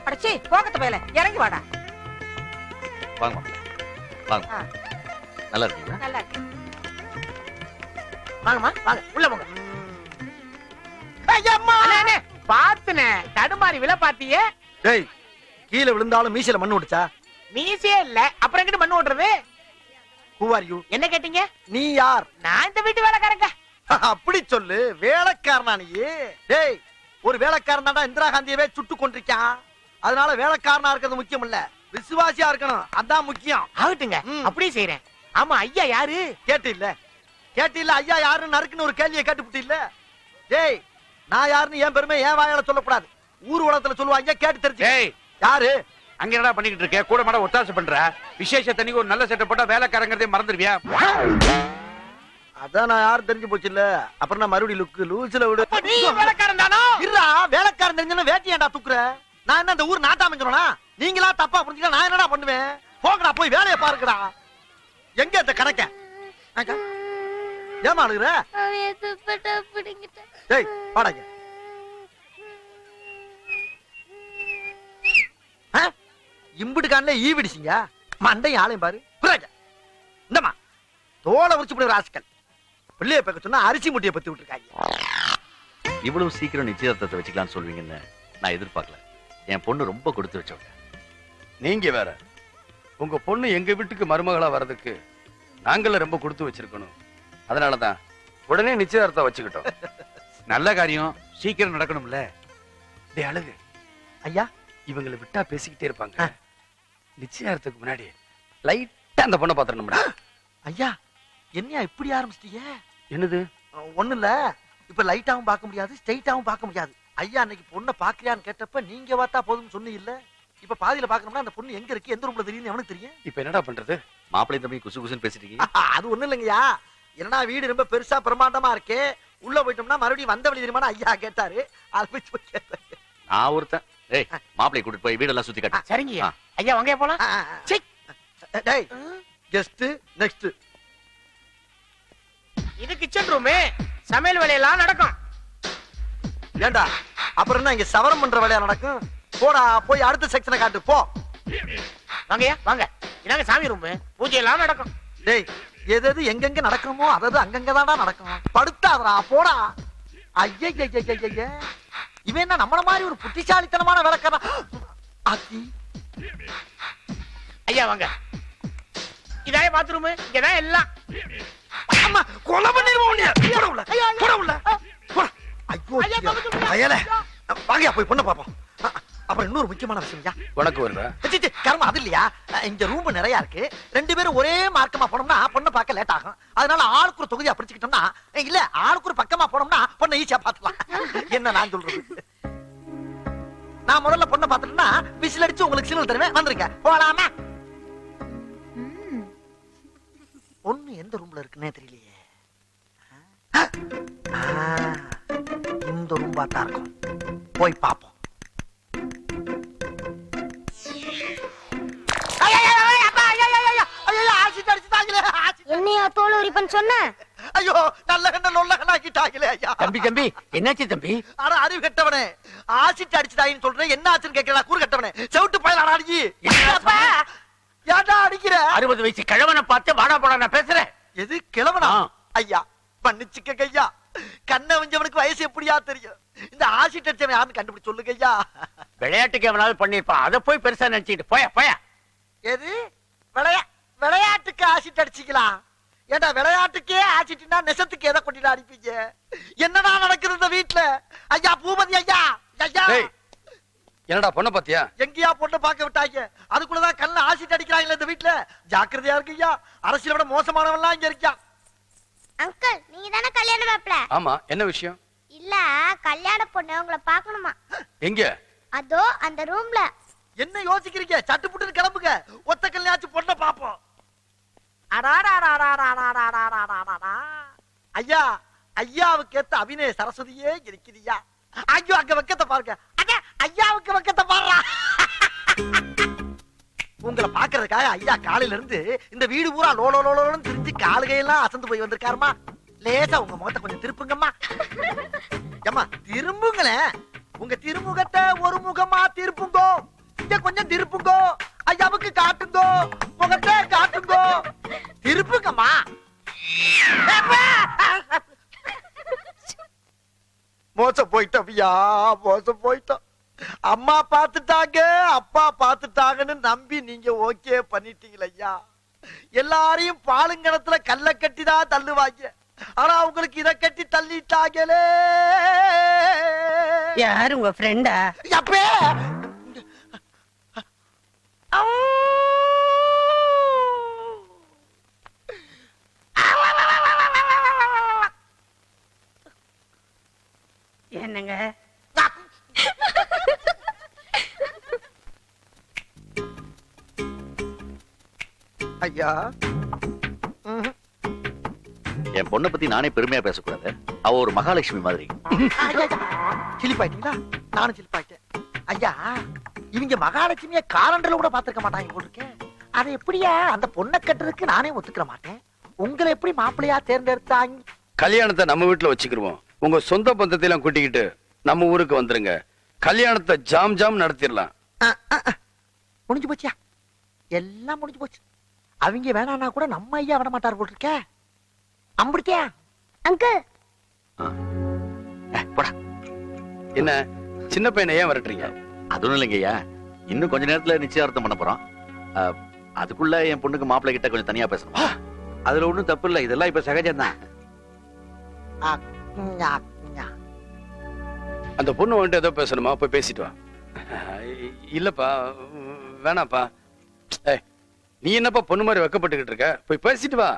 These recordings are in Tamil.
அடச்சி போகத்து போயல இறங்கி வாடா. வாங்க வாங்க. நல்லா இருக்கீங்களா? நல்லா இருக்கு. வாங்கம்மா வாங்க உள்ள போங்க. ஐயம்மா பாத்துனே தடுமாறி விழ பாத்தியே. டேய் கீழே விழுந்தாலும் மீசையில மண்ணு ஓடுச்சா? மீசே இல்ல அப்புறம் எங்கிட்டு மண்ணு ஓடுறது? Who are you? என்ன கேட்டீங்க? நீ யார்? நான் இந்த வீட்டு வேலைக்காரங்க. அப்படி சொல்லு. வேலைக்காரனா நீ? டேய் ஒரு வேலைக்காரன் தான்டா இந்திரா காந்தியவே சுட்டு கொண்டிருக்கான். அதனால வேலைக்காரனா இருக்கிறது முக்கியம் இல்ல, விசுவாசியா இருக்கணும், அதான் முக்கியம். ஆகட்டுங்க அப்படியே செய்யறேன். ஆமா ஐயா யாரு? கேட்டு இல்ல ஐயா யாருன்னு நறுக்குன்னு ஒரு கேள்வியை கேட்டுப்புட்டு இல்ல. டேய் நான் யாருன்னு என் பெருமை என் வாயால சொல்லக்கூடாது, ஊர் உலகத்துல சொல்லுவாங்க, கேட்டு தெரிஞ்சு. யாரு அங்க என்னடா பண்ணிட்டு இருக்க? கூட மாட ஒத்தாசை பண்ற? விசேஷ தண்ணிக்கு ஒரு நல்ல செட்டை போட்டா வேலைக்காரங்கிறதே மறந்துடுவியா? அதான் நான் யாரு தெரிஞ்சு போச்சு இல்ல. அப்புறம் நான் மறுபடியும் லுக்கு லூசில விடு. நீ வேலைக்காரன் தானோ? இருடா வேலைக்காரன் தெரிஞ்சா வேட்டியாண்டா தூக்குற? நான் என்ன இந்த ஊர் நாட்டாமஞ்சனா? நீங்களா தப்பா புரிஞ்சுக்க நான் என்னடா பண்ணுவேன்? போங்கடா போய் வேலையை பாருங்கடா. எங்க இந்த கணக்க ஏமா அழுகுற? டேய் பாடாங்க. இம்புடுக்கான்ல ஈ விடிச்சிங்க மண்டை ஆளையும் பாரு. இந்தமா தோலை உரிச்சு போடுற ராசிக்கல். பிள்ளைய பார்க்க சொன்னா அரிசி முட்டையை பத்தி விட்டுருக்காங்க. இவ்வளவு சீக்கிரம் நிச்சயதார்த்தத்தை வச்சுக்கலாம்னு சொல்வீங்கன்னு நான் எதிர்பார்க்கல. என் பொண்ணு ரொம்ப கொடுத்து வச்சவங்க. நீங்க வேற. உங்க பொண்ணு எங்க வீட்டுக்கு மருமகளா வர்றதுக்கு நாங்கள ரொம்ப கொடுத்து வச்சிருக்கணும். அதனாலதான் உடனே நிச்சயதார்த்தம் வச்சுக்கிட்டோம். நல்ல காரியம் சீக்கிரம் நடக்கணும்ல. டே அழகு ஐயா, இவங்களை விட்டா பேசிக்கிட்டே இருப்பாங்க. நிச்சயார்த்தத்துக்கு முன்னாடி லைட்டா அந்த பொண்ணை பாத்துறணும்டா. ஐயா என்னையா இப்படி ஆரம்பிச்சிட்டீங்க? என்னது? ஒண்ணு இல்ல, இப்ப லைட்டாவும் பார்க்க முடியாது, ஸ்ட்ரைட்டாவும் பார்க்க முடியாது. ஐயா அன்னைக்கு பொண்ணை பாக்கலையான்னு கேட்டப்ப நீங்க பார்த்தா போதும்னு சொன்னீங்க இல்ல. இப்ப பாதியில பாக்கணும்னா அந்த பொண்ணு எங்க இருக்கு, எந்த ரூம்ல தெரியும் அவனுக்கு தெரியும். இப்ப என்னடா பண்றது? மாப்பிள்ளை தம்பி குசு குசுன்னு பேசிட்டு இருக்கீங்க. அது ஒண்ணு இல்லைங்கய்யா, என்னடா வீடு ரொம்ப பெருசா பிரமாண்டமா இருக்கு, உள்ள போயிட்டோம்னா மறுபடியும் வந்த வழி தெரியுமா ஐயா கேட்டாரு. அதை வச்சு போய் கேட்டேன். நான் ஒருத்தன். ஏய் மாப்பிள்ளை கூட்டிட்டு போய் வீடெல்லாம் சுத்தி காட்டு. சரிங்க ஐயா வாங்க போலாம். டேய் கெஸ்ட் நெக்ஸ்ட். இது கிச்சன் ரூம், சமையல் வேலையெல்லாம் நடக்கும். ஏண்டா அப்புறம் என்ன இங்க சவரம் பண்ற வேலையா நடக்கும்? போடா போய் அடுத்த செக்ஷனை காட்டு போ. வாங்கய்யா வாங்க, இதாங்க சாமி ரூம், பூஜை எல்லாம் நடக்கும். டேய் எது எங்கெங்க நடக்கணுமோ அதாவது அங்கங்கதான்டா நடக்கும். படுத்தாதடா போடா. ஐய இவன் என்ன நம்மள மாதிரி ஒரு புத்திசாலித்தனமான வேலைக்காரன்? ஐயா வாங்க, இதாய பாத்ரூம், இங்கதான் எல்லாம். அம்மா கொலை பண்ணிடுவோம். போட உள்ள போட உள்ள போட. ஐயோ அயல வாங்கயா போய் பொண்ணை பாப்போம். அப்புறம் இன்னொரு முக்கியமான விஷயம்யா. உனக்கு வருதா? கர்மம் அது இல்லையா, இங்க ரூம் நிறைய இருக்கு, ரெண்டு பேரும் ஒரே மார்க்கமா போனோம்னா பொண்ணை பார்க்க லேட் ஆகும். அதனால ஆளுக்கு ஒரு தொகுதியா பிடிச்சுக்கிட்டோம்னா, இல்ல ஆளுக்கு ஒரு பக்கமா போனோம்னா பொண்ணை ஈஸியா பாத்துக்கலாம். என்ன நான் சொல்றது? நான் முதல்ல பொண்ணை பாத்துட்டேன்னா விசில் அடிச்சு உங்களுக்கு சிக்னல் தருவேன், வந்துருங்க போலாமா? பொண்ணு எந்த ரூம்ல இருக்குன்னே தெரியலையே. இந்த ரூம் பார்த்தா இருக்கும், போய் பாப்போம். என்னையா தோல் உரிப்பன் சொன்ன? ஐயோ நல்ல கண்ண நொல்ல கண்ணாக்கிட்டாங்களே ஐயா. தம்பி தம்பி என்னாச்சு தம்பி? அட அறிவு கெட்டவனே, ஆசிட் அடிச்சுட்டாயின்னு சொல்றேன், என்ன ஆச்சுன்னு கேட்கறா கூறு கெட்டவனே. செவுட்டு பயலாடா அடிக்கி. ஏன்டா அடிக்கிற? 60 வயசு கிழவனை பார்த்து வாடா போடா நான் பேசுறேன். எது கிழவனா? ஐயா மன்னிச்சுக்க ஐயா, கண்ணை வஞ்சவனுக்கு வயசு எப்படியா தெரியும்? இந்த ஆசிட் அடிச்சவன் யாருன்னு கண்டுபிடிச்சு சொல்லுங்க ஐயா. விளையாட்டுக்கு எவனாவது பண்ணிருப்பான், அதை போய் பெருசா நினைச்சிட்டு போயா போயா. எது விளையாட்டுக்கு ஆசிட் அடிச்சிக்கலாம்? ஏண்டா விளையாட்டுக்கே ஆசிட்னா நெசத்துக்கு எதை கொட்டிட்டு அடிப்பீங்க? என்னடா நடக்குது இந்த வீட்டுல? ஐயா பூபதி ஐயா ஐயா, என்னடா பொண்ணை பாத்தியா? எங்கயா பொண்ணு பார்க்க விட்டாங்க, அதுக்குள்ளதான் கண்ணு ஆசிட் அடிக்கிறாங்களே இந்த வீட்டுல. ஜாக்கிரதையா இருக்கு ஐயா, அரசியலை விட மோசமானவெல்லாம் இங்க இருக்கா. அங்கிள் நீங்க தானே கல்யாண மாப்பிள்ள? ஆமா, என்ன விஷயம்? இல்ல கல்யாண பொண்ணு உங்களை பார்க்கணுமா. எங்க? அதோ அந்த ரூம்ல. என்ன யோசிக்கிறீங்க? சட்டு புட்டு கிளம்புங்க, ஒத்த கல்யாணம் பொண்ணை பாப்போம். ஐயா ஐயாவுக்கு ஏத்த அபிநய சரஸ்வதியே இருக்கிறியா? ஐயோ அங்க வெக்கத்தை பாருங்க, ஐயாவுக்கு வெக்கத்தை பாடுறா. உங்களை பாக்குறதுக்காக ஐயா காலையில இருந்து இந்த வீடு பூரா லோலோ லோலோன்னு திரிஞ்சு காலுகையெல்லாம் அசந்து போய் வந்திருக்காருமா. லேசா உங்க முகத்தை கொஞ்சம் திருப்புங்கம்மா. ஏம்மா திரும்புங்களேன். உங்க திருமுகத்தை ஒரு முகமா திருப்புங்கோ, இங்க கொஞ்சம் திருப்புங்கோ, ஐயாவுக்கு காட்டுங்கோ, முகத்தை காட்டுங்கோ, திருப்புங்கம்மா. மோசம் போயிட்டோம் ஐயா, மோசம் போயிட்டோம். அம்மா பாத்துட்டாங்க, அப்பா பாத்துட்டாங்கன்னு நம்பி நீங்க ஓகே பண்ணிட்டீங்கள ஐயா. எல்லாரையும் பாலுங்கணத்துல கல்ல கட்டி தான் தள்ளுவாங்க, ஆனா உங்களுக்கு இத கட்டி தள்ளிட்டாங்களே. யாரு உங்க ஃப்ரெண்டா? அப்பே என்னங்க ஐயா, என் பொண்ணை பத்தி நானே பெருமையா பேசக்கூடாது. அவ ஒரு மகாலட்சுமி மாதிரி. சிலிப்பாயிட்டீங்களா? நானும் சிலிப்பாயிட்டேன். ஐயா, இவங்க மகாலட்சுமிய காலண்டர்ல கூட பாத்துக்க மாட்டாங்க போல இருக்கேன். அதை எப்படியா அந்த பொண்ணை கட்டுறதுக்கு நானே ஒத்துக்கிற மாட்டேன். உங்களை எப்படி மாப்பிள்ளையா தேர்ந்தெடுத்தாங்க? கல்யாணத்தை நம்ம வீட்டுல வச்சுக்கிருவோம். உங்க சொந்த பந்தத்தை எல்லாம் கூட்டிக்கிட்டு நம்ம ஊருக்கு வந்துருங்க. கல்யாணத்தை ஜாம் ஜாம் நடத்திடலாம். முடிஞ்சு போச்சியா? எல்லாம் முடிஞ்சு போச்சு. அவங்க வேணான்னா கூட நம்ம ஐயா விட மாட்டார் போல் இருக்க. அம்பிடியா அங்கிள்? போடா. என்ன சின்ன பையனை ஏன் விரட்டுறீங்க? அதுவும் இல்லைங்கய்யா, இன்னும் கொஞ்ச நேரத்துல நிச்சயார்த்தம் பண்ண போறோம். அதுக்குள்ள என் பொண்ணுக்கு மாப்பிள்ளை கிட்ட கொஞ்சம் தனியா பேசணும். அதுல ஒண்ணும் தப்பு இல்ல, இதெல்லாம் இப்ப சகஜம்தான். அந்த பொண்ணு வந்துட்டு ஏதோ பேசணுமா? போய் பேசிட்டு வா. இல்லப்பா, வேணாப்பா. ஏய், நீ என்னப்பா பொண்ணு மாதிரி வெக்கப்பட்டுக்கிட்டு இருக்க? போய் பேசிட்டு வா.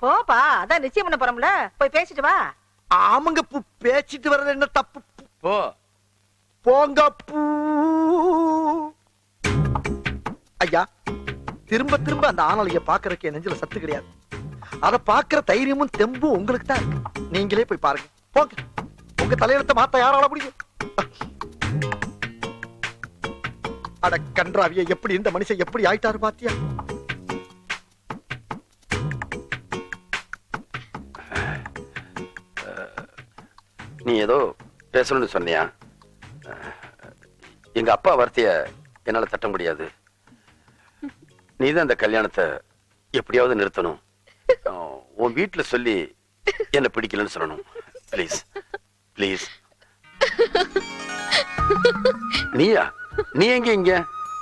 போப்பா, அதான் நிச்சயம் பண்ண போறோம்ல, போய் பேசிட்டு வா. ஆமாங்க, பேசிட்டு வர்றது என்ன தப்பு? போ போங்க பூ. ஐயா, திரும்ப திரும்ப அந்த ஆணலைய பாக்குறதுக்கு என் நெஞ்சில சத்து கிடையாது. அத பாக்குற தைரியமும் தெம்பும் உங்களுக்கு தான் இருக்கு. நீங்களே போய் பாருங்க. போங்க, உங்க தலையெழுத்த மாத்த யாரால முடியும்? அட கன்றாவிய, எப்படி இந்த மனுஷன் எப்படி ஆயிட்டாரு பாத்தியா? நீ ஏதோ பேசணும்னு சொன்னியா? எங்க அப்பா வார்த்தைய என்னால தட்ட முடியாது. நீதான் அந்த கல்யாணத்தை எப்படியாவது நிறுத்தணும். உன் வீட்டுல சொல்லி என்ன பிடிக்கலன்னு சொல்லணும். Please please. நீயா? நீ எங்க இங்க?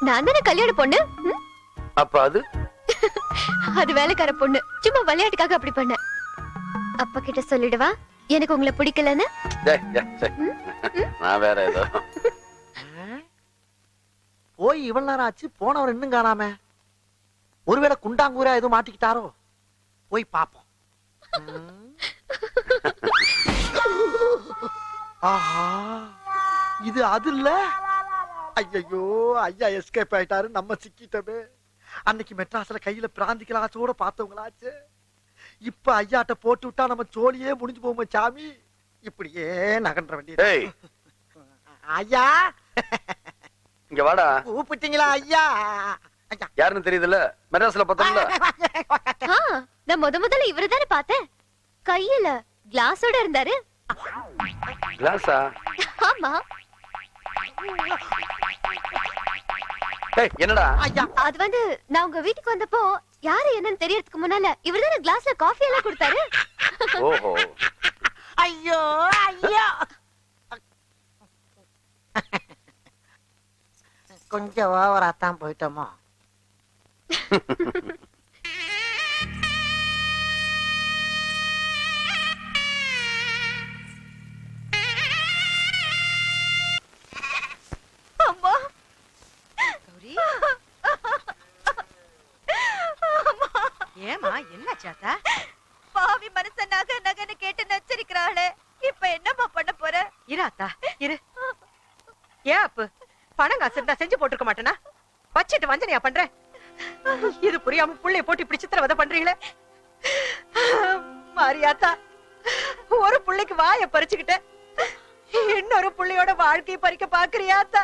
நான் தானே கல்யாண பொண்ணு. அப்ப அது அது வேலைக்கார பொண்ணு. சும்மா விளையாட்டுக்காக அப்படி பண்ண. அப்பா கிட்ட சொல்லிடுவா எனக்கு உங்களை பிடிக்கலன்னு. நான் வேற ஏதோ. போய் இவ்வளவு நேரம் ஆச்சு, போனவர் இன்னும் காணாம. ஒருவேளை குண்டாங்கூரா எதுவும் மாட்டிக்கிட்டாரோ? போய் பாப்போம். ஆஹா, இது அது இல்ல. ஐயோ, ஐயா எஸ்கேப் ஆயிட்டாரு, நம்ம சிக்கிட்டமே. அன்னைக்கு மெட்ராஸ்ல கையில பிராந்தி கிளாஸோட பார்த்தவங்களாச்சு. இப்ப ஐயாட்ட போட்டு விட்டா நம்ம சோழியே முடிஞ்சு போவோம் சாமி. இப்படியே நகன்ற வேண்டியது. ஐயா, இங்க வாடா. கூப்பிட்டீங்களா ஐயா? யாருன்னு தெரியுதுல்ல, மெட்ராஸ்ல பார்த்தோம்ல. நான் முதல்ல இவரை பார்த்தேன். கையில கிளாஸோட இருந்தாரு. கிளாஸா? ஆமா. என்னடா? அது வந்து நான் உங்க வீட்டுக்கு வந்தப்போ யாரு என்னன்னு தெரியறதுக்கு முன்னால இவர்தானே கிளாஸ்ல காஃபி எல்லாம் கொடுத்தாரு. ஓஹோ. ஐயோ ஐயோ, கொஞ்சம் ஓவரா தான் போயிட்டோமோ. அம்மா, கௌரி, ஏமா என்ன சாத்தா? பாவி மனுஷன் நகை நகைன்னு கேட்டு நச்சரிக்கிறாளே, இப்ப என்னம்மா பண்ண போற? இராத்தா இரு. ஏன் அப்பு, பணம் காசு இருந்தா செஞ்சு போட்டுருக்க மாட்டேனா? வச்சிட்டு வஞ்சனையா பண்ற? இது புரியாம புள்ளைய போட்டு இப்படி சித்திரவதை பண்றீங்களே. மாரியாத்தா, ஒரு புள்ளைக்கு வாய பறிச்சுக்கிட்ட, இன்னொரு புள்ளையோட வாழ்க்கையை பறிக்க பாக்குறியாத்தா?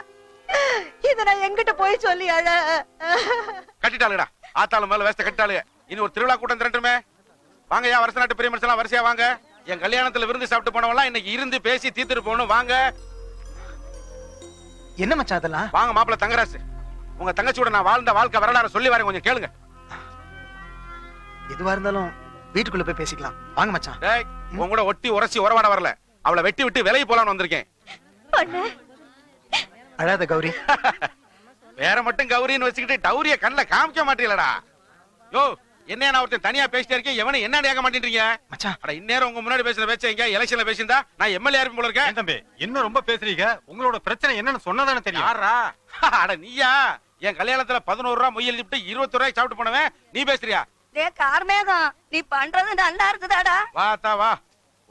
இத நான் எங்கிட்ட போய் சொல்லி அழ? கட்டிட்டாளுடா, ஆத்தாளு மேல வேஸ்ட கட்டிட்டாளுங்க. இனி ஒரு திருவிழா கூட்டம் திரட்டுமே. வாங்கயா, வருஷ நாட்டு பெரிய மனுஷன் வரிசையா வாங்க. என் கல்யாணத்துல விருந்து சாப்பிட்டு போனவெல்லாம் இன்னைக்கு இருந்து பேசி தீர்த்துட்டு போகணும். வாங்க. என்ன மச்சான் அதெல்லாம்? வாங்க மாப்பிள்ள தங்கராசு, உங்க தங்கச்சியோட நான் வாழ்ந்த வாழ்க்கை வரலாறு சொல்லி வரேன், கொஞ்சம் கேளுங்க. எதுவா இருந்தாலும் வீட்டுக்குள்ள போய் பேசிக்கலாம். வாங்க மச்சான். டேய், உன் கூட ஒட்டி உரசி உறவாட வரல, அவளை வெட்டி விட்டு விலகி போலான்னு வந்திருக்கேன். அழாத கௌரி. வேற மட்டும் கௌரின்னு வச்சுக்கிட்டு டௌரிய கண்ணுல காமிக்க மாட்டீங்களடா. யோ, என்ன நான் ஒருத்தன் தனியா பேசிட்டே இருக்கேன், எவனை என்ன கேட்க மாட்டேன்றீங்க? மச்சான், அட இந்நேரம் உங்க முன்னாடி பேசுற பேச்ச எங்க எலெக்ஷன்ல பேசியிருந்தா நான் எம்எல்ஏ இருப்பேன் போல இருக்கேன். தம்பி இன்னும் ரொம்ப பேசுறீங்க, உங்களோட பிரச்சனை என்னன்னு சொன்னதானே தெரியும். யாரா? அட நீயா? என் கல்யாணத்துல 11 ரூபா மொய் எழுதிட்டு 21 ரூபாய்க்கு சாப்பிட்டு போனவன் நீ பேசுறியா? கார்மேகம், நீ பண்றது நல்லா இருக்குதாடா. வா வா,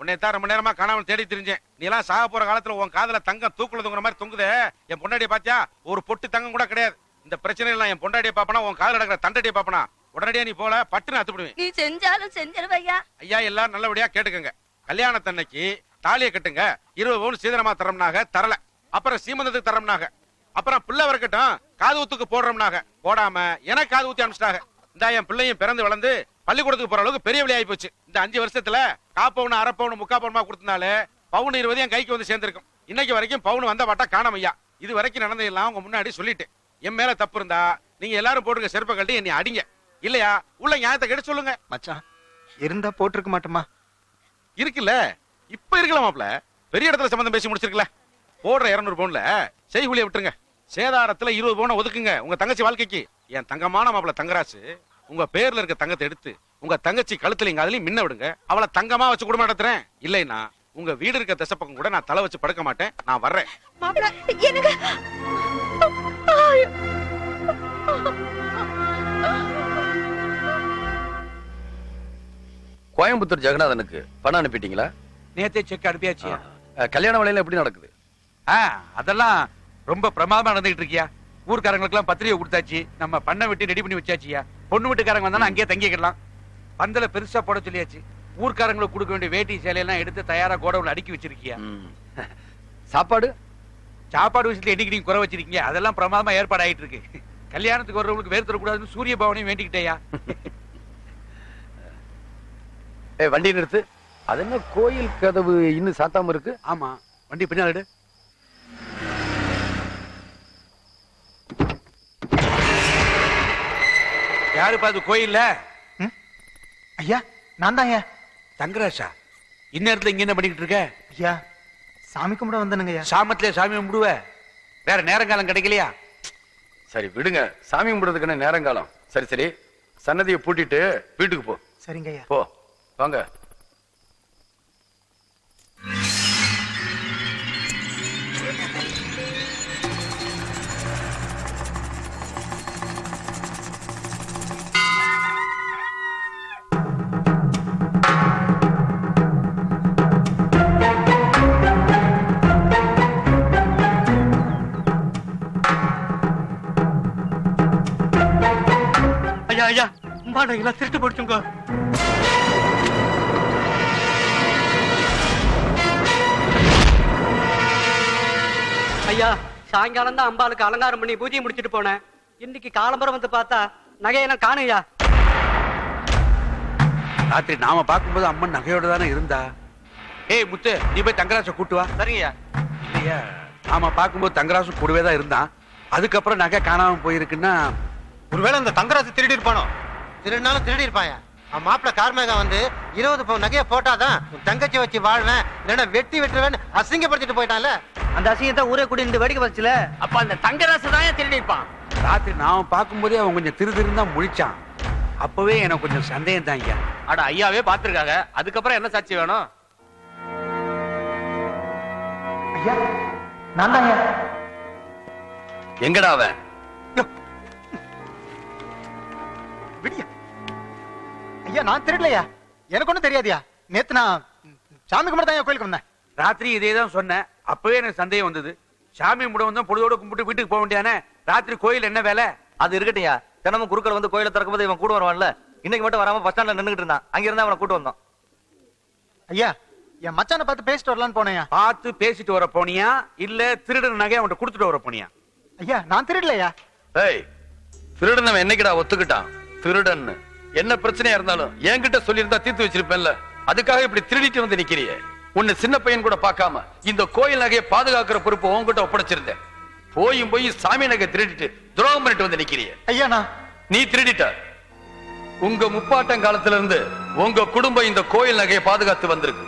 உன்னை தான் ரொம்ப நேரமா காணாமல் தேடி தெரிஞ்சேன். நீ எல்லாம் சாக போற காலத்துல உன் காதுல தங்கம் தூக்குல தொங்குற மாதிரி தொங்குதே. என் பொண்டாடியை பாத்தியா? ஒரு பொட்டு தங்கம் கூட கிடையாது. இந்த பிரச்சனை எல்லாம் என் பொண்டாடியை பாப்பனா, உன் காதுல நடக்கிற தண்டடியை பாப்பனா, உடனடியா நீ போல பட்டுன்னு அத்துப்படுவேன். நீ செஞ்சாலும் செஞ்சிருவையா. ஐயா, எல்லாரும் நல்லபடியா கேட்டுக்கங்க. கல்யாணத்தன்னைக்கு தாலியை கட்டுங்க, 20 பவுன் சீதனமா தரம்னாக தரல. அப்புறம் சீமந்தத்துக்கு தரம்னாக, அப்புறம் பிள்ளை வரக்கட்டும் காது ஊத்துக்கு போடுறோம்னாக போடாம எனக்கு காது ஊத்தி அனுப்பிச்சிட்டாங்க. இந்த என் பிள்ளையும் பிறந்து வளர்ந்து பள்ளிக்கூடத்துக்கு போற அளவுக்கு பெரிய விளையாகி போச்சு. இந்த 5 வருஷத்துல காப்பவுன், அரை பவுன், முக்கா பவுனமா கொடுத்தனால பவுன் 20 என் கைக்கு வந்து சேர்ந்திருக்கும். இன்னைக்கு வரைக்கும் பவுன் வந்த பாட்டா காணாமையா. இது வரைக்கும் நடந்ததெல்லாம் உங்க முன்னாடி சொல்லிட்டு, என் மேல தப்பு இருந்தா நீங்க எல்லாரும் போட்டுங்க செருப்பை கட்டி என்னை அடிங்க, இல்லையா உள்ள நியாயத்தை கேட்டு சொல்லுங்க. மச்சான் இருந்தா போட்டிருக்க மாட்டோமா? இருக்குல்ல, இப்ப இருக்கல மாப்ள, பெரிய இடத்துல சம்பந்தம் பேசி முடிச்சிருக்கல. போடுற 200 பவுன்ல செய்கூலிய விட்டுருங்க, சேதாரத்துல 20 பவுனை ஒதுக்குங்க உங்க தங்கச்சி வாழ்க்கைக்கு. என் தங்கமான மாப்ள தங்கராசு, உங்க பேர்ல இருக்க தங்கத்தை எடுத்து உங்க தங்கச்சி கழுத்துலங்க அதுலயும் மின்ன விடுங்க. அவளை தங்கமா வச்சு குடும்பம் நடத்துறேன். இல்லைன்னா உங்க வீடு இருக்க திசை பக்கம் கூட நான் தலை வச்சு படுக்க மாட்டேன். நான் வர்றேன். கோயம்புத்தூர் ஜெகநாதனுக்கு பணம் அனுப்பிட்டீங்களா? நேத்தே செக் அனுப்பியாச்சு. கல்யாண வேலையில எப்படி நடக்குது? அதெல்லாம் ரொம்ப பிரமாதமா நடந்துகிட்டு இருக்கியா. ஊர்க்காரங்களுக்கு எல்லாம் பத்திரிகை கொடுத்தாச்சு, நம்ம பண்ண விட்டு ரெடி பண்ணி வச்சாச்சியா. பொண்ணு வீட்டுக்காரங்க வந்தாலும் அங்கேயே தங்கிக்கலாம். பந்தல பெருசா போட சொல்லியாச்சு. ஊர்க்காரங்களுக்கு கொடுக்க வேண்டிய வேட்டி சேலையெல்லாம் எடுத்து தயாரா கோடவுல அடுக்கி வச்சிருக்கியா. சாப்பாடு சாப்பாடு விஷயத்துல என்னைக்கு நீங்க குறை வச்சிருக்கீங்க, அதெல்லாம் பிரமாதமா ஏற்பாடு ஆயிட்டு இருக்கு. கல்யாணத்துக்கு வர்றவங்களுக்கு வேறு தரக்கூடாதுன்னு சூரிய பவனையும் வேண்டிக்கிட்டேயா. வண்டி நிறுத்து. அது என்ன கோயில் கதவு இன்னும் சாத்தாம இருக்கு? ஆமா, வண்டி பின்னாடி. யாரு பாது கோயில்ல? ஐயா நான் தான் ஐயா. தங்கராசா, இந்நேரத்துல இங்க என்ன பண்ணிக்கிட்டு இருக்க? ஐயா சாமி கும்பிட வந்தனுங்க ஐயா. சாமத்திலே சாமி கும்பிடுவ, வேற நேரங்காலம் கிடைக்கலையா? சரி விடுங்க, சாமி கும்பிடுறதுக்கு நேரங்காலம். சரி சரி, சன்னதியை பூட்டிட்டு வீட்டுக்கு போ. சரிங்க ஐயா. போ வாங்க. ஐயா ஐயா, மாடங்களா திருட்டு போடுச்சுங்க. ஐயா, சாயங்காலம் தான் அம்பாளுக்கு அலங்காரம் பண்ணி பூஜையை முடிச்சிட்டு போனேன். இன்னைக்கு காலம்பரம் வந்து பார்த்தா நகையெல்லாம் காணுயா. ராத்திரி நாம பார்க்கும்போது அம்மன் நகையோட தானே இருந்தா. ஏய் முத்து, நீ போய் தங்கராச கூட்டு வா. சரிங்கய்யா. இல்லையா, நாம பார்க்கும்போது தங்கராசு கூடவே தான் இருந்தான். அதுக்கப்புறம் நகை காணாம போயிருக்குன்னா ஒருவேளை அந்த தங்கராசு திருடி இருப்பானோ? திருடினாலும் திருடி இருப்பாயா. மாப்பிள்ள கார்மேகா வந்து 20 பவுன் நகையை போட்டாதான் தங்கச்சி வச்சு வாழ்வேன், இல்லைன்னா வெட்டி வெட்டுவேன் அசிங்கப்படுத்திட்டு போயிட்டான்ல. அந்த அசிங்கத்தை ஊரே கூட்டி இந்த வேடிக்கை வச்சுல. அப்ப அந்த தங்கராசு தான் திருடி இருப்பான். ராத்திரி நாம பார்க்கும்போதே அவன் கொஞ்சம் திரு தான் முழிச்சான். அப்பவே எனக்கு கொஞ்சம் சந்தேகம் தான் ஐயா. அட ஐயாவே பாத்துருக்காங்க, அதுக்கப்புறம் என்ன சாட்சி வேணும்? ஐயா நான் தான் ஐயா. எங்கடா அவன்? விடியா ஐயா, நான் திருடலையா. எனக்கு ஒண்ணும் தெரியாதியா. நேத்து நான் சாமி கும்பிட தான் கோயிலுக்கு வந்தேன். ராத்திரி இதே தான் சொன்னேன். அப்பவே எனக்கு சந்தேகம் வந்தது. சாமி கும்பிட வந்தோம், பொழுதோட கும்பிட்டு வீட்டுக்கு போக வேண்டியானே. ராத்திரி கோயில் என்ன வேலை? அது இருக்கட்டையா, தினமும் குருக்கள் வந்து கோயில திறக்கும்போது இவன் கூட வருவான்ல. இன்னைக்கு மட்டும் வராம பஸ் ஸ்டாண்ட்ல நின்னுட்டு இருந்தான். அங்க இருந்தா அவனை கூட்டு வந்தோம். ஐயா என் மச்சானை பார்த்து பேசிட்டு வரலான்னு போனேயா. பார்த்து பேசிட்டு வர போனியா, இல்ல திருடன் நகை அவன்கிட்ட கொடுத்துட்டு வர போனியா? ஐயா நான் திருடலையா. ஏய், திருடன் என்னைக்குடா ஒத்துக்கிட்டான்? திருடன் என்ன பிரச்சனையா இருந்தாலும் என்கிட்ட சொல்லியிருந்தா தீர்த்து வச்சிருப்பேன்ல. அதுக்காக இப்படி திருடிட்டு வந்து நிக்கிறியே. உன்னை சின்ன பையன் கூட பார்க்காம இந்த கோயில் நகையை பாதுகாக்கிற பொறுப்பு உன்கிட்ட ஒப்படைச்சிருந்தேன். போயும் போய் சாமி நகை திருடிட்டு துரோகம் பண்ணிட்டு வந்து நிக்கிறிய. ஐயா நான் நீ திருடிட்ட. உங்க முப்பாட்டம் காலத்துல இருந்து உங்க குடும்பம் இந்த கோயில் நகையை பாதுகாத்து வந்திருக்கு.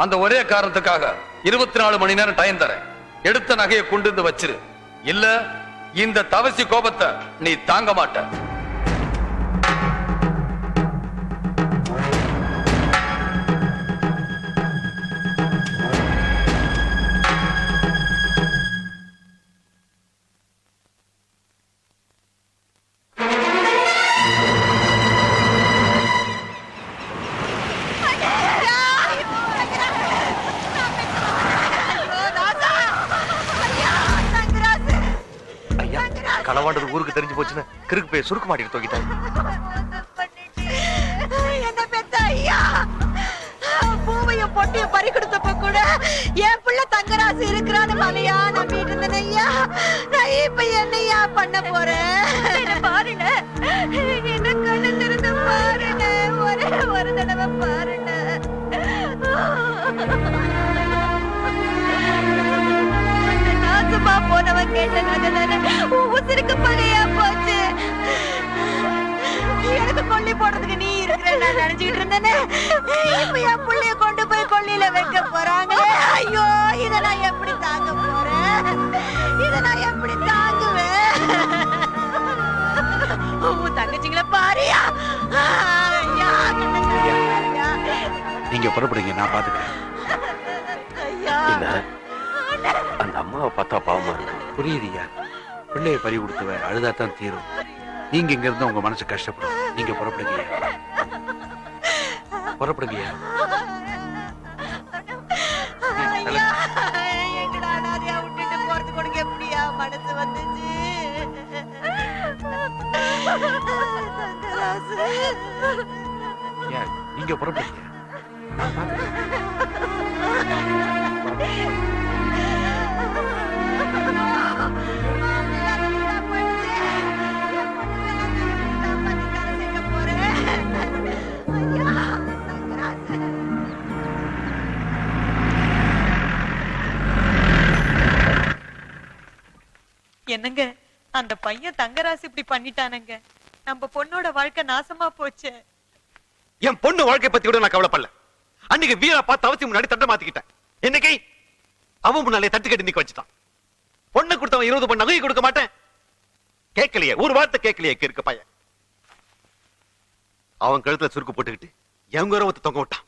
அந்த ஒரே காரணத்துக்காக 24 மணி நேரம் டைம் தரேன். எடுத்த நகையை கொண்டு வந்து வச்சிரு. இல்ல இந்த தவசி கோபத்தை நீ தாங்க மாட்ட. ஐயா களவாண்டது ஊருக்கு தெரிஞ்சு போச்சுன்னு கிறுக்கு போய் சுருக்கு மாட்டிட்டு தூக்கிட்டேன். என்ன பெத்த ஐயா, பூவையும் பொட்டியும் பறி கொடுத்தப்ப கூட என் புள்ள தங்கராசு இருக்கிறான்னு மலையா நம்பிட்டு இருந்தேன் ஐயா. நான் இப்ப என்னையா பண்ண போறேன்? பாருங்க, என்ன கண்ணு திறந்து பாருங்க, ஒரே ஒரு தடவை பாருங்க. நாசமா போனவன் கேட்ட நகை உசிருக்கு பகையா போச்சு. எனக்கு கொல்லி போடுறதுக்கு நீ இருக்கிற நான் நினைச்சுக்கிட்டு இருந்தேனே. இப்ப என் புள்ளைய கொண்டு போய் கொல்லியில வைக்க போறாங்க. ஐயோ, இத நான் எப்படி தாங்க போறேன்? இத நான் எப்படி தாங்குவேன்? உன் தங்கச்சிங்கள பாரியா. நீங்க புறப்படுங்க, நான் பாத்துக்கிறேன். இல்ல அந்த அம்மாவை பார்த்தா பாவமா இருக்கு. புரியுதுயா, பிள்ளைய பறி கொடுத்துவ அழுதாத்தான் தீரும். நீங்க இங்க இருந்தா உங்க மனசு கஷ்டப்படும். நீங்க புறப்படுங்க, புறப்படுங்க. எங்கடா அனாதையா விட்டுட்டு போறது கொடுங்க எப்படியா மனசு வந்துச்சு? நீங்க புறப்படுங்க. என்னங்க, அந்த பையன் தங்கராசு இப்படி பண்ணிட்டானுங்க. நம்ம பொண்ணோட வாழ்க்கை நாசமா போச்சு. என் பொண்ணு வாழ்க்கை பத்தி கூட நான் கவலைப்படல. அன்னைக்கு வீரா பார்த்து அவசியம் முன்னாடி தட்டை மாத்திக்கிட்டேன். இன்னைக்கு அவன் முன்னாலே தட்டு கட்டி நிக்க வச்சுட்டான். பொண்ணு கொடுத்தவன் 20 பொண்ணு நகையை கொடுக்க மாட்டேன் கேட்கலையே, ஒரு வார்த்தை கேட்கலையே இருக்க பையன். அவன் கழுத்துல சுருக்கு போட்டுக்கிட்டு என் கௌரவத்தை தொங்க விட்டான்.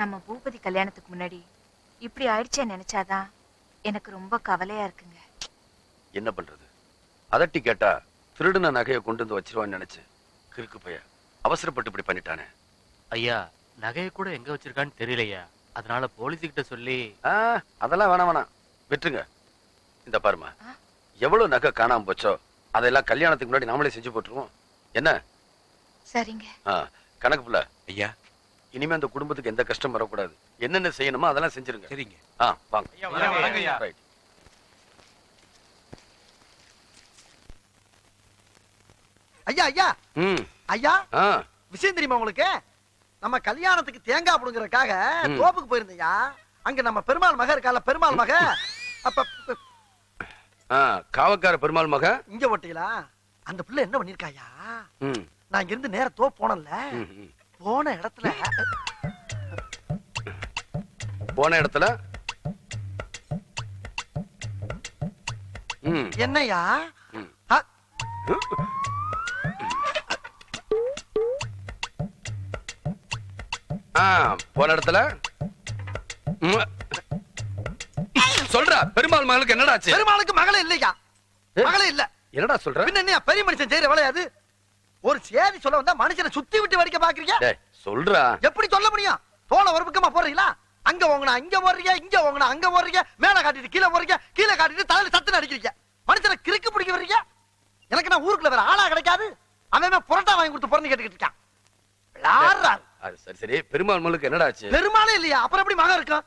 நம்ம பூபதி கல்யாணத்துக்கு முன்னாடி இப்படி ஆயிடுச்சே நினைச்சாதான் எனக்கு ரொம்ப கவலையா இருக்குங்க. என்ன பண்றது? அதட்டி கேட்டா திருடுன நகையை கொண்டு வந்து வச்சிருவான்னு நினைச்சு கிறுக்கு பைய அவசரப்பட்டு இப்படி பண்ணிட்டானே. ஐயா, நகையை கூட எங்க வச்சிருக்கான்னு தெரியலையா, அதனால போலீஸ்கிட்ட சொல்லி. அதெல்லாம் வேணாம், விட்டுருங்க. இந்த பாருமா, எவ்வளவு நகை காணாம போச்சோ அதெல்லாம் கல்யாணத்துக்கு முன்னாடி நாமளே செஞ்சு போட்டுருவோம். என்ன? சரிங்க. கணக்கு புள்ள ஐயா, இனிமே அந்த குடும்பத்துக்கு எந்த கஷ்டம் வரக்கூடாது. என்னென்ன செய்யணுமோ அதெல்லாம் செஞ்சிருங்க. சரிங்க. வாங்க. ரைட். ஐயா ஐயா ஐயா, ஆ விஷயம் தெரியுமா உங்களுக்கு? நம்ம கல்யாணத்துக்கு தேங்காய் புடுங்கறதுக்காக தோப்புக்கு போயிருந்தீங்க. அங்க நம்ம பெருமாள் மக இருக்கால, பெருமாள் மக. அப்ப காவக்கார பெருமாள் மக இங்க ஓட்டீங்களா? அந்த பிள்ளை என்ன பண்ணிருக்காயா? நான் இங்க இருந்து நேர தோப்பு போனல, போன இடத்துல என்னையா போன இடத்துல சொல்றா, பெருமாள் மகளுக்கு என்னடாச்சு? பெருமாளுக்கு மகளே இல்லையா? மகளே இல்ல. என்னடா சொல்ற? பின்ன என்ன பெரிய மனுஷன் செய்யற வேலையாது? ஒரு சேதி சொல்ல வந்தா மனுஷனை சுத்தி விட்டு வடிக்க பாக்குறீங்க. சொல்றா. எப்படி சொல்ல முடியும்? தோலை ஒரு பக்கமா போடுறீங்களா? அங்க ஓங்கனா இங்க போடுறீங்க, இங்க ஓங்கனா அங்க போடுறீங்க, மேல காட்டிட்டு கீழே போறீங்க, கீழே காட்டிட்டு தலையில சத்து அடிக்கிறீங்க. மனுஷனை கிறுக்கு பிடிக்க வர்றீங்க. எனக்கு நான் ஊருக்குள்ள வேற ஆளா கிடைக்காது. அவன் புரட்டா வாங்கி கொடுத்து பிறந்து கேட்டுக்கிட்டு இருக்கான். சரி சரி, பெருமாள் மகளுக்கு என்னடாச்சு? பெருமாளே இல்லையா, அப்புறம் எப்படி மகன் இருக்கும்?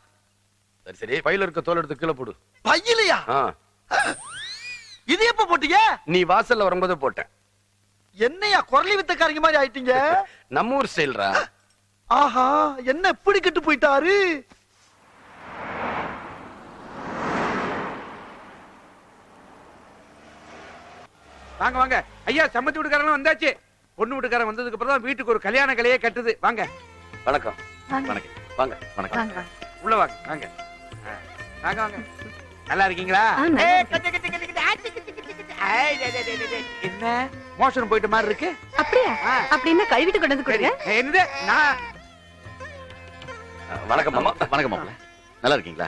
சரி சரி, பையில இருக்க தோல் எடுத்து கீழே போடு. பையிலையா? இது எப்ப போட்டீங்க? நீ வாசல்ல வரும்போது போட்டேன். என்னையா குரலி வித்தக்காரங்க மாதிரி ஆயிட்டீங்க? நம்ம ஊர் ஸ்டைல்ரா. ஆஹா, என்ன எப்படி கெட்டு போயிட்டாரு? வாங்க வாங்க ஐயா, சம்மந்தி வீட்டுக்காரங்க வந்தாச்சு. பொண்ணு வீட்டுக்காரங்க வந்ததுக்கு அப்புறம் தான் வீட்டுக்கு ஒரு கல்யாண கலையே கட்டுது. வாங்க வணக்கம். வணக்கம். வாங்க. வணக்கம். வாங்க வாங்க. உள்ள வாங்க. வாங்க வாங்க வாங்க. நல்லா இருக்கீங்களா? என்ன மோஷன் போயிட்ட மாதிரி இருக்கு? அப்படியா? அப்படின்னா கழுவிட்டு கொண்டு வந்து கொடுங்க. என்னது? நான் வணக்கம் மாமா. வணக்கம் மாப்பிள்ள. நல்லா இருக்கீங்களா?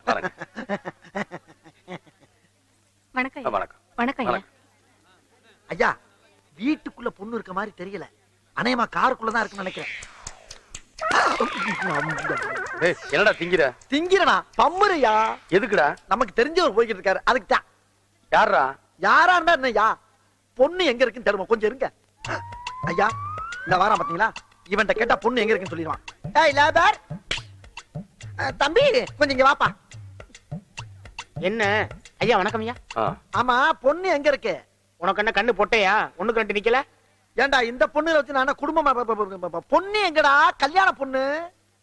வணக்கம். வணக்கம். வணக்கம். வணக்கம் ஐயா. ஐயா வீட்டுக்குள்ள பொண்ணு இருக்க மாதிரி தெரியல. அநேகமா காருக்குள்ளதான் இருக்குன்னு நினைக்கிறேன். டேய், என்னடா திங்கிற? திங்கிறனா பம்முறையா? எதுக்குடா? நமக்கு தெரிஞ்சவர் போய்கிட்டு இருக்காரு, அதுக்கு தான். யாரா? யாரா இருந்தா என்னய்யா? பொண்ணு எங்க இருக்குன்னு தெரியுமா? கொஞ்சம் இருங்க ஐயா. இந்த வாரம் பாத்தீங்களா, இவன்ட்ட கேட்டா பொண்ணு எங்க இருக்குன்னு சொல்லிடுவான். ஏய் லேபர், தம்பி கொஞ்சம் இங்க வாப்பா. என்ன ஐயா? வணக்கம் ஐயா. ஆமா, பொண்ணு எங்க இருக்கு? உனக்கு என்ன கண்ணு பொட்டையா? ஒண்ணுக்கு ரெண்டு நிக்கல. ஏண்டா இந்த பொண்ணு வச்சு நான் குடும்பமா பொண்ணு எங்கடா? கல்யாண பொண்ணு.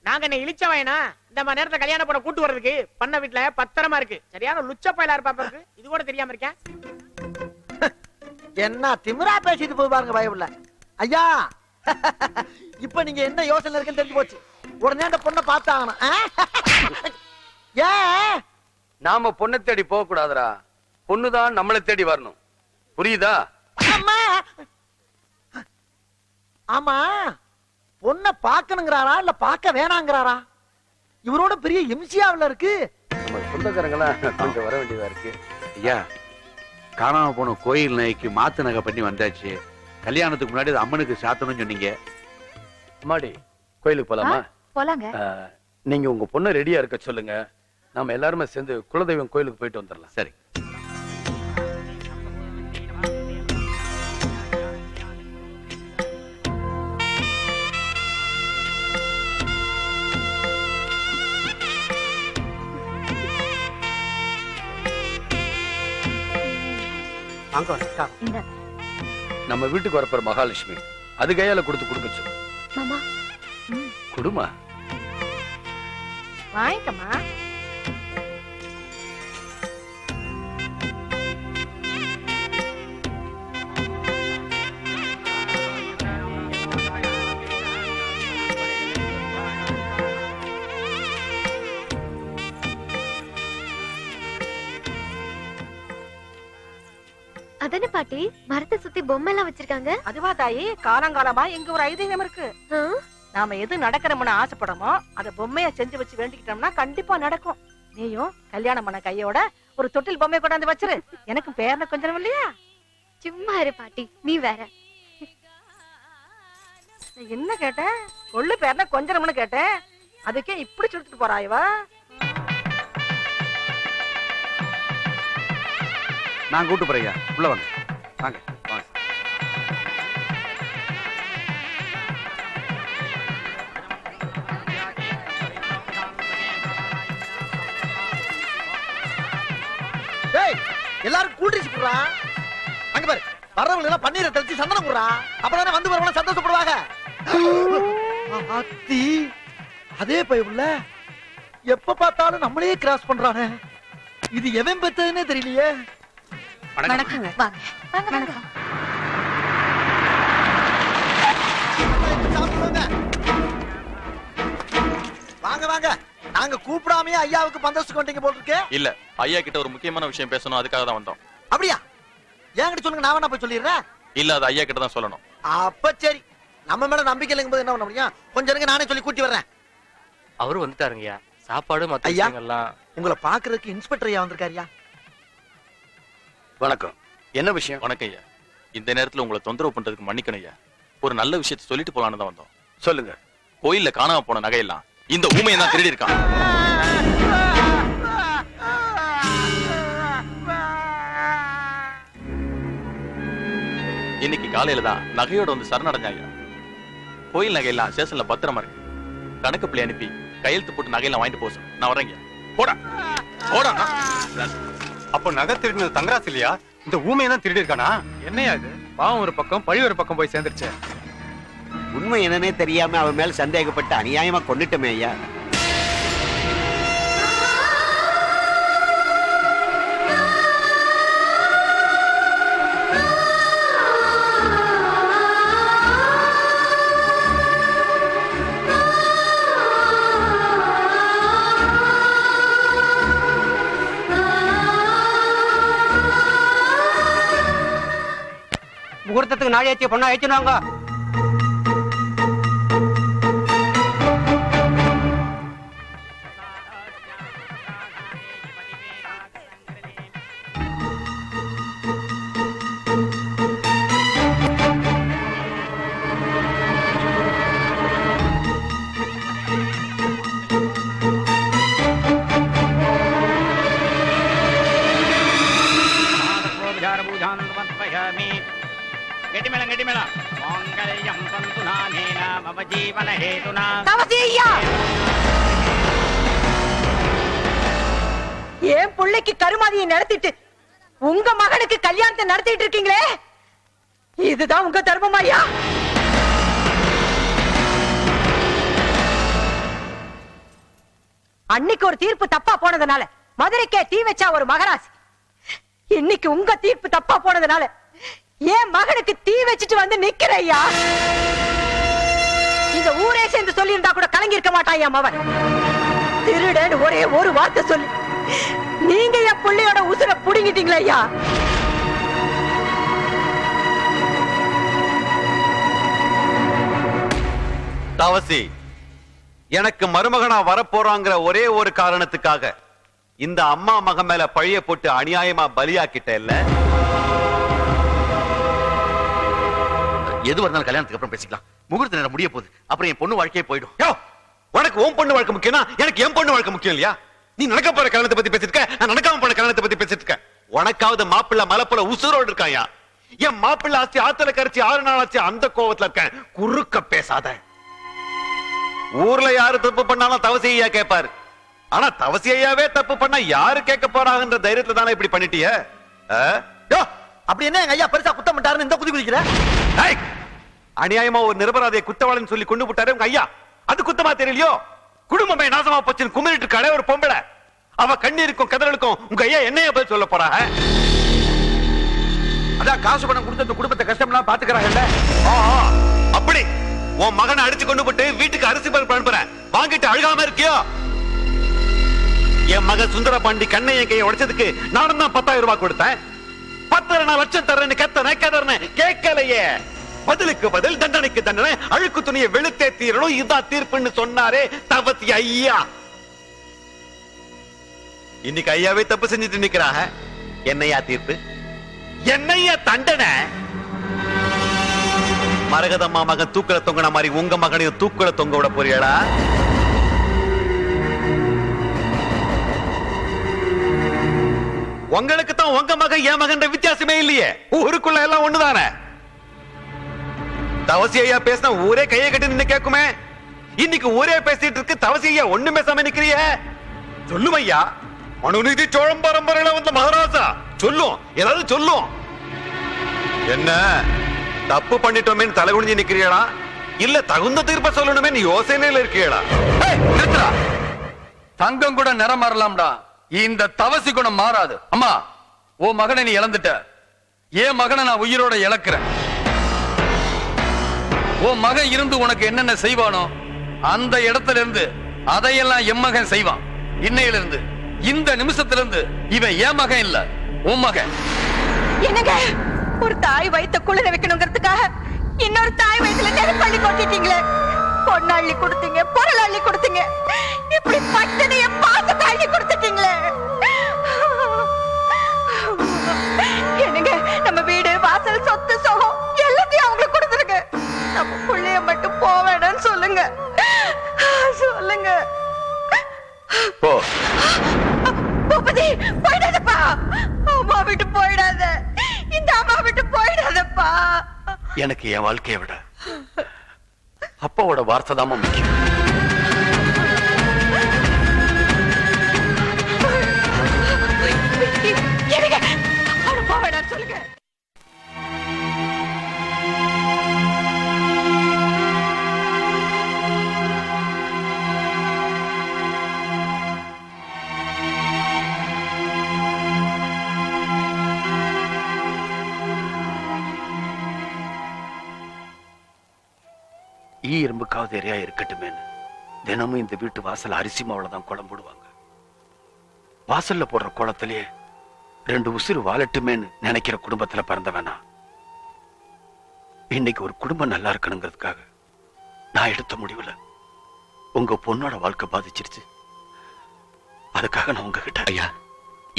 நாங்க என்ன இழிச்ச வயனா? இந்த மாதிரி நேரத்துல கல்யாணம் பண்ண கூட்டு வர்றதுக்கு பண்ண வீட்டுல பத்திரமா இருக்கு. சரியான லுச்ச பயலா இருப்பா இருக்கு. இது கூட தெரியாம இருக்கேன். என்ன திமிரா பேசிட்டு போய் பாருங்க பயமுள்ள ஐயா. இப்ப நீங்க என்ன யோசனை இருக்குன்னு தெரிஞ்சு போச்சு. உடனே அந்த பொண்ணை பார்த்தாகணும். ஏன் நாம பொண்ணை தேடி போக கூடாதுடா. பொண்ணுதான் நம்மளை தேடி வரணும். புரியுதா? அம்மா. ஆமா, பொண்ணை பார்க்கணுங்கிறாரா இல்ல பார்க்க வேணாங்கிறாரா? இவரோட பெரிய எம்சியாவில் இருக்கு. நம்ம சொந்தக்காரங்களாம் கொஞ்சம் வர வேண்டியதா இருக்கு. ஐயா, காணாம போன கோயில் நாய்க்கு மாத்து நகை பண்ணி வந்தாச்சு. கல்யாணத்துக்கு முன்னாடி அது அம்மனுக்கு சாத்தணும்னு சொன்னீங்க. அம்மாடி, கோயிலுக்கு போலாமா? போலாங்க. நீங்க உங்க பொண்ணை ரெடியா இருக்க சொல்லுங்க. நாம எல்லாருமே சேர்ந்து குலதெய்வம் கோயிலுக்கு போயிட்டு வந்துடலாம். சரி. நம்ம வீட்டுக்கு வரப்போற மகாலட்சுமி அது கையால கொடுக்க சொல்லு. மாமா குடுமா வாங்கிக்கம்மா. அதானே பாட்டி, மரத்தை சுத்தி பொம்மை எல்லாம் வச்சிருக்காங்க. அதுவா தாயி, காலங்காலமா எங்க ஒரு ஐதீகம் இருக்கு. நாம எது நடக்கணும்னு ஆசைப்படமோ அத பொம்மைய செஞ்சு வச்சு வேண்டிக்கிட்டோம்னா கண்டிப்பா நடக்கும். நீயும் கல்யாணம் பண்ண கையோட ஒரு தொட்டில் பொம்மையை கொண்டாந்து வச்சிரு. எனக்கு பேர்ல கொஞ்சம் இல்லையா? சும்மா இரு பாட்டி, நீ வேற. என்ன கேட்டேன்? கொள்ளு பேர்ல கொஞ்சம்னு கேட்டேன். அதுக்கே இப்படி சுடுத்துட்டு போறா இவ. நான் கூட்டு போறேன் ஐயா. உள்ள வாங்க. வாங்க வாங்க. டேய், எல்லாரும் கூல் ட்ரிங்க்ஸ் குடுறா. அங்க பாரு, வரவங்க எல்லாம் பன்னீரை தெளிச்சு சந்தனம் குடுறா. அப்பதானே வந்து வரவங்க சந்தோஷப்படுவாங்க. அத்தி, அதே பையவுல எப்ப பார்த்தாலும் நம்மளே கிராஸ் பண்றானே. இது எவன் பெத்ததுன்னே தெரியலையே. வணக்கங்க. வாங்க வாங்க வாங்க. வாங்க வாங்க. நாங்க கூப்பிடாமயே ஐயாவுக்கு பந்தோஸ்து கொண்டீங்க போல இருக்கு. இல்ல, ஐயா கிட்ட ஒரு முக்கியமான விஷயம் பேசணும், அதுக்காக தான் வந்தோம். அப்படியா? என்கிட்ட சொல்லுங்க, நான் வேணா போய் சொல்லிடுறேன். இல்ல, அது ஐயா கிட்ட தான் சொல்லணும். அப்ப சரி, நம்ம மேல நம்பிக்கை இல்லைங்கும் போது என்ன பண்ண முடியும்? கொஞ்சம் இருங்க, நானே சொல்லி கூட்டி வர்றேன். அவரு வந்துட்டாருங்கய்யா. சாப்பாடு மத்த ஐயா, விஷயங்கள்லாம். உங்களை பாக்குறதுக்கு இன்ஸ்பெக்டர் ஐயா வந்திருக்காருயா. வணக்கம். என்ன விஷயம்? வணக்கம் ஐயா. இந்த நேரத்துல உங்களை தொந்தரவு பண்றதுக்கு மன்னிக்கணும் ஐயா. ஒரு நல்ல விஷயத்தை சொல்லிட்டு போலான்னு தான் வந்தோம். சொல்லுங்க. கோயில்ல காணாம போன நகையெல்லாம் இந்த ஊமையை தான் திருடி இருக்கான். இன்னைக்கு காலையில தான் நகையோட வந்து சரணடைஞ்சாங்க. கோயில் நகையெல்லாம் ஸ்டேஷன்ல பத்திரமா இருக்கு. கணக்கு பிள்ளை அனுப்பி கையெழுத்து போட்டு நகையெல்லாம் வாங்கிட்டு போக சொல்லு. நான் வரேங்க. போடா போடா. அப்போ நகை திருடினது தங்கராசு இல்லையா? இந்த ஊமையை தான் திருடி இருக்கானா? என்னையா இது? பாவம் ஒரு பக்கம், பழி ஒரு பக்கம் போய் சேர்ந்துருச்சு. உண்மை என்னன்னே தெரியாம அவன் மேல சந்தேகப்பட்டு அநியாயமா கொண்டுட்டமே ஐயா. முகூர்த்தத்துக்கு நாளை ஏற்றி பொண்ணா ஏற்றினாங்க. என் பிள்ளைக்கு கருமாதியை நடத்திட்டு உங்க மகனுக்கு கல்யாணத்தை நடத்திட்டு இருக்கீங்களே, இதுதான் உங்க தர்மமாயா? அன்னைக்கு ஒரு தீர்ப்பு தப்பா போனதுனால மதுரைக்கே தீ வச்சா ஒரு மகராசி, இன்னைக்கு உங்க தீர்ப்பு தப்பா போனதுனால என் மகனுக்கு தீ வச்சுட்டு வந்து நிக்கிறையா. இந்த ஊரே சேர்ந்து சொல்லி இருந்தா கூட கலங்கி இருக்க மாட்டாயா மவன். திருடன் ஒரே ஒரு வார்த்தை சொல்லி நீங்க என் பிள்ளையோட உசுர புடுங்கிட்டீங்களே ஐயா. தவசி, எனக்கு மருமகனா வரப்போறாங்கிற ஒரே ஒரு காரணத்துக்காக இந்த அம்மா மகன் மேல பழிய போட்டு அநியாயமா பலியாக்கிட்ட இல்ல. எது வந்தாலும் கல்யாணத்துக்கு அப்புறம் பேசிக்கலாம். முகூர்த்த நேரம் முடிய போகுது, அப்புறம் என் பொண்ணு வாழ்க்கையே போயிடும். உனக்கு உன் பொண்ணு வாழ்க்கை முக்கியம்னா எனக்கு என் பொண்ணு வாழ்க்கை முக்கியம் இல்லையா? நீ நடக்க போற கல்யாணத்தை பத்தி பேசிட்டு இருக்க, நான் நடக்காம போன கல்யாணத்தை பத்தி பேசிட்டு இருக்க. உனக்காவது மாப்பிள்ள மலைப்புல உசுரோடு இருக்காயா? என் மாப்பிள்ள ஆச்சு ஆத்துல கரைச்சி 6 நாள் ஆச்சு, அந்த கோவத்துல இருக்கேன். குறுக்க பேசாத. ஊர்ல யாரு தப்பு பண்ணாலும் தவசி ஐயா கேட்பாரு. ஆனா தவசி ஐயாவே தப்பு பண்ணா யாரு கேட்க போறாங்கன்ற தைரியத்துல தானே இப்படி பண்ணிட்டிய? அப்படி என்ன எங்க ஐயா பெருசா குத்தம் பண்ணிட்டாருன்னு இந்த குதி குதிக்கிற? அநியாயமா ஒரு நிரபராதியை குத்தவாளின்னு சொல்லி கொண்டு விட்டாரு உங்க ஐயா. அது குத்தமா தெரியலையோ? குடும்பமே நாசமா போச்சுன்னு குமிரிட்டு கடை ஒரு பொம்பளை. அவ கண்ணீருக்கும் கதறலுக்கும் உங்க ஐயா என்னைய பதில் சொல்ல போறாங்க? அதான் காசு பணம் கொடுத்து அந்த குடும்பத்தை கஷ்டம்லாம் பாத்துக்கிறாங்கல்ல. அப்படி உன் மகனை அடிச்சு கொண்டு போட்டு வீட்டுக்கு அரிசி பருப்பு அனுப்புறேன், வாங்கிட்டு அழுகாம இருக்கியோ? என் மகன் சுந்தர பாண்டி கண்ணை என் கையை உடைச்சதுக்கு நானும் தான் 10,000 ரூபாய் கொடுத்தேன். 10 லட்சம் தரேன்னு கத்தன கேட்கலையே. பதிலுக்கு பதில், தண்டனைக்கு தண்டனை, அழுக்கு துணியை வெளுத்தே தீரணும், இதுதான் தீர்ப்புன்னு சொன்னாரே தவசி ஐயா. இன்னைக்கு ஐயாவே தப்பு செஞ்சுட்டு நிக்கிறாங்க. என்னையா தீர்ப்பு? என்னையா தண்டனை? மரகதம்மா மகன் தூக்கல தொங்கின மாதிரி உங்க மகனையும் தூக்கல தொங்க விட போறியடா? உங்களுக்கு தான் உங்க மகன் என் மகன் வித்தியாசமே இல்லையே. ஊருக்குள்ள எல்லாம் ஒண்ணுதானே. தவசி ஐயா பேசினா ஊரே கையை கட்டி நின்னு கேக்குமே. இன்னைக்கு ஊரே பேசிட்டு இருக்கு, தவசி ஐயா ஒண்ணுமே சமைக்கிறிய. சொல்லும் ஐயா, மனுநீதி சோழம் பரம்பரையில வந்த மகாராஜா சொல்லும், ஏதாவது சொல்லும். என்ன தப்பு பண்ணிட்டோமே தலை குனிஞ்சு நிக்கிறீடா, இல்ல தகுந்த தீர்ப்ப சொல்லணுமே யோசனையில இருக்கீடா? நிறுத்துறா. தங்கம் கூட நிறம் மாறலாம்டா, இந்த தவசி குணம் மாறாது. அம்மா, ஓ மகனை நீ இழந்துட்ட, என் மகனை நான் உயிரோட இழக்கிறேன். உன் மகன் இருந்து உனக்கு என்னென்ன செய்வானோ அந்த இடத்துல இருந்து அதையெல்லாம் என் மகன் செய்வான். இன்னையில இருந்து, இந்த நிமிஷத்துல இருந்து இவன் என் மகன் இல்ல, உன் மகன். என்னங்க, ஒரு தாய் வயித்த குளிர வைக்கணுங்கிறதுக்காக இன்னொரு தாய் வயித்துல நெருப்பள்ளி கொட்டிட்டீங்களே. பொண்ணள்ளி கொடுத்தீங்க, பொருள் அள்ளி கொடுத்தீங்க, இப்படி பட்டனைய பாசத்தை அள்ளி கொடுத்துட்டீங்களே. என்னங்க, நம்ம வீடு வாசல் சொத்து சோகம் எல்லாத்தையும் அவங்களுக்கு கொடுத்துருங்க. நம்ம புள்ளைய மட்டும் போவேன்னு சொல்லுங்க, சொல்லுங்க. பூபதி, போயிடாதப்பா. அம்மா விட்டு போயிடாத, இந்த அம்மா விட்டு போயிடாதப்பா. எனக்கு என் வாழ்க்கையை விட அப்பாவோட வார்த்தை தான் முக்கியம். அவனு போவேடான்னு சொல்லுங்க. எறும்புக்காவது எரியா இருக்கட்டுமே, தினமும் இந்த வீட்டு வாசல் அரிசி மாவுல தான் குளம் போடுவாங்க. வாசல்ல போடுற குளத்திலேயே 2 உசுறு வாழட்டுமேன்னு நினைக்கிற குடும்பத்துல பிறந்தவனா. இன்னைக்கு ஒரு குடும்பம் நல்லா இருக்கணுங்கிறதுக்காக நான் எடுத்த முடிவுல உங்க பொண்ணோட வாழ்க்கை பாதிச்சிருச்சு. அதுக்காக நான் உங்ககிட்ட ஐயா,